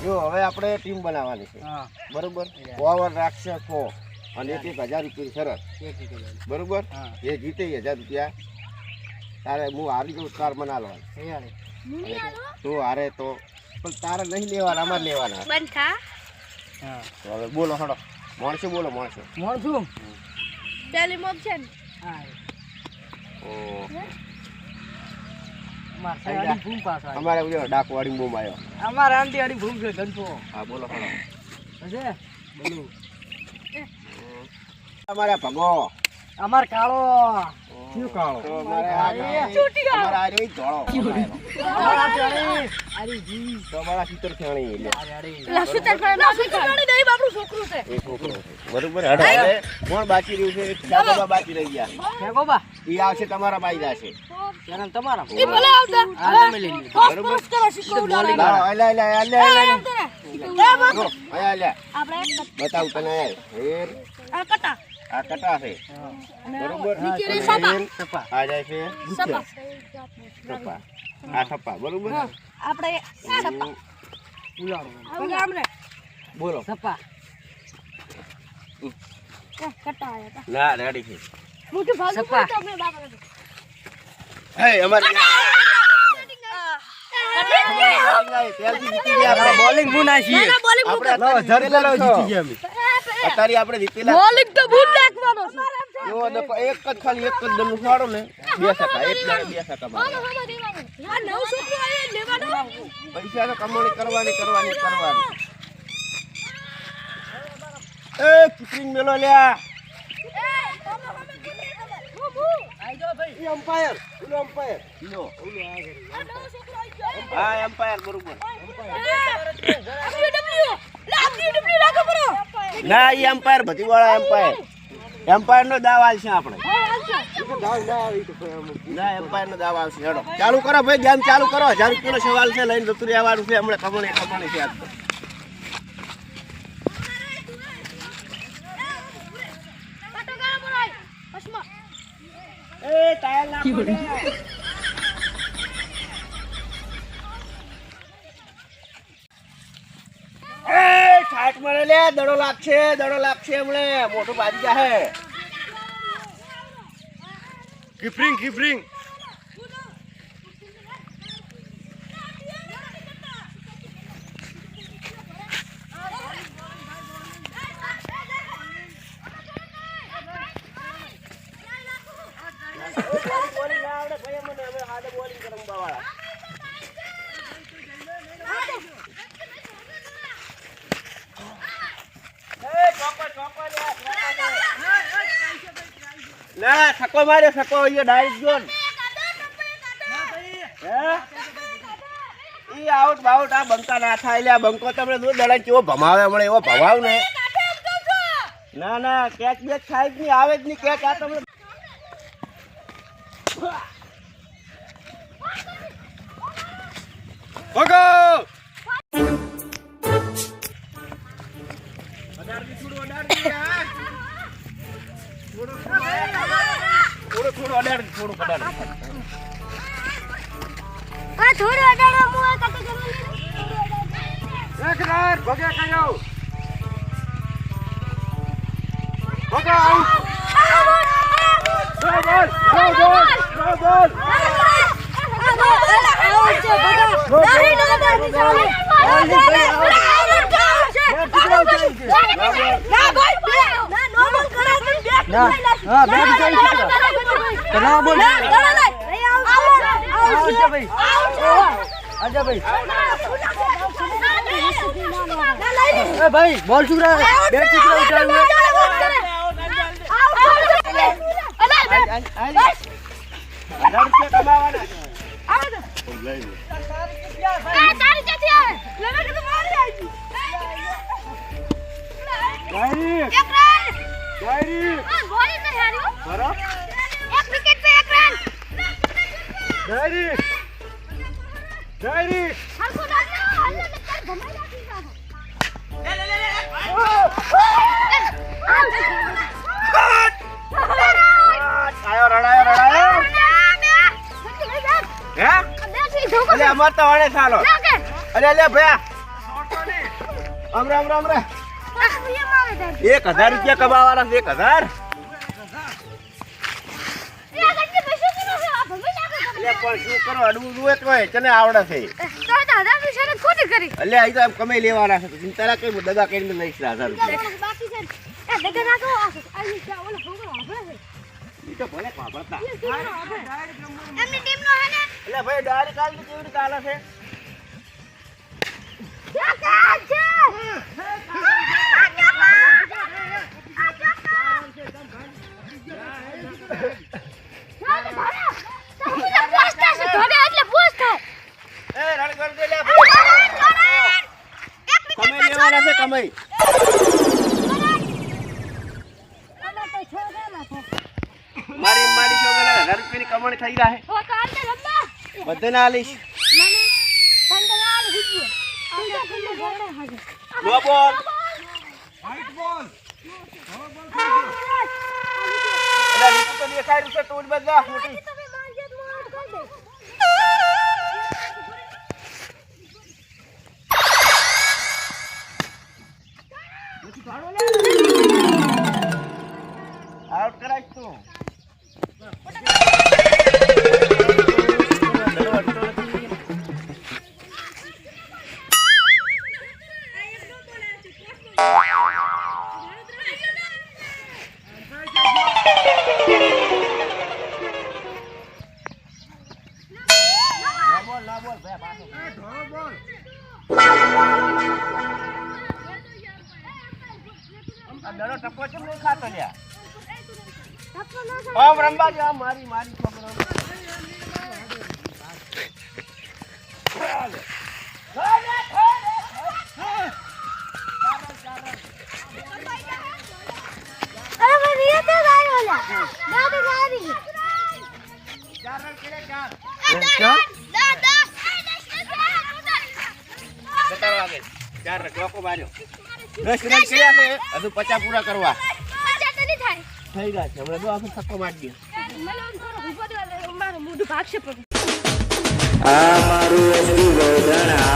જો હવે આપણે ટીમ બનાવવાની છે બરોબર ઓવર રાખશે 100 અને 1000 રૂપિયા શરત બરોબર એ જીતે 1000 રૂપિયા તારે હું હારી જઉં તાર મના લેવાનું તું હારે તો પણ તારે નહીં લેવાના અમારે લેવાના તો હવે બોલો હડો માણસો બોલો માણસો અમારે ડાકવાડી બોમ આવ્યો અમારે આંટી આડી ભૂમ છે ધનતો હા બોલો હડો બોલો અમારે ભગો અમાર કાળો શું કાળો તો અમારે આ રે ધોળો આરી જી તો અમારા ચિત્ર ખેણી લે એ છોકરો બરોબર હડો હવે કોણ બાકી રહ્યું છે ચાકોબા બાકી રહી ગયા કેગોબા ઈ આવશે તમારા બાઈ જશે જન્મ તમારા ઈ ભલે આવતા આ તમે લઈ લો બરોબર કરો શીખવડાવે બતાવ તને આ કટા આ કટા છે બરોબર નીચે રે સપા સપા આ જાય છે સપા સપા આ સપા બરોબર આપણે સપા ઉલાડો ગામને બોલો સપા કટા આયા તા ના રેડી છે મોટું ભાગ સપા. તમને બાબા હે અમારી બોલિંગ ગુના છીએ અત્યારે આપણે જીતેલા બોલિંગ તો ભૂલ નાખવાનો એક જ ખાલી એક જ દમ ઉછાળો ને 2 ટકા એટલે 2 ટકા મારે આ નવ છોકરો આયા લેવાનો પૈસા તો કમાણી કરવાની એ કિપિંગ મેલો લ્યા એમ્પાયર લો હા એમ્પાયર બરોબર ના ઈ એમ્પાયર બધી વાળા એમ્પાયર નો દાવ આવશે આપણે ના એમ્પાયર નો દાવ આવશે હેડો ચાલુ કરો ભાઈ ગેમ ચાલુ કરો 1000 રૂપિયાનો સવાલ છે લઈને જતું રહેવાનું છે હમણાં કમાણી છે આજ તો એ ટાયર નાખો એ છાટ મળે લે દડો લાગશે હમણે મોટું બાજી જાહે કીપરિંગ બોલિંગ ના આવડે ભાઈ મને હવે હાડે બોલિંગ કરવા વાળા ના સકો માર્યો સકો એ ડાયરેક્ટ જોન ઈ આઉટ બાઉટ આ બંકા ના થાય લે બંકો તમને દૂર દડા કેવો ભમાવે હમણે એવો ભમાવ ને ના કેચ બેચ થાય જ નહીં આવે જ નહીં કેચ આ તમને ભગો થોડું અડાડ આ થોડું અડાડો મુ આ કટ કરવા એક રન ભગે કયો ભગો આઉટ ભાઈ બોલ છોકરા બેટ છોકરા ઉઠાડ્યું અમાર તો વળે ચાલો અલે લે ભયા અમરા અમરા અમરા આ ભૂયા મારે જાય 1000 રૂપિયા કમાવાના છે 1000 એ ગંજી પૈસા કેનો છે આ ભમે લાગે એટલે પણ શું કરો અડવું જોઈએ તોય તને આવડે છે તો દાદા ની શરત ખોટી કરી એટલે આ તો કમાઈ લેવાના છે ચિંતા ના કરી દગા કરીને લઈશ 1000 રૂપિયા બાકી છે એ દગા ના તો આ ઓલો ફોગો આપણે છે ઈ તો ભલે પાપડતા એમની ટીમ નો હે ને એટલે ભાઈ ડાયરી કાલ ની કેવી રીતે હાલે છે એ રણગર દે લે કમાઈ લેવાના છે કમાઈ મારી મારી છોકરા 1000 રૂપિયાની કમાણી થઈ જાય બધાને આલીશ નો બોલ એટલે લીધું તો દેખાય રૂપિયા તું બધા મોટી આઉટ કરાય તું દડો ટપકો કેમ નહીં ખાતો લ્યા આમ રંબા જો મારી મારી છોકરો અરે મને ये तो गाय वाला दादा गाड़ी ચાર રન કેલે ચાર दादा બતાવો આગળ ચાર રન ચોકો માર્યો 10 રન કર્યા છે હજુ 50 પૂરા કરવા થઈ ગયા છે હમણાં જો આપણે થક્કો મારી દે મારું મોઢું ભાગશે આ મારું એસટી ગોધણા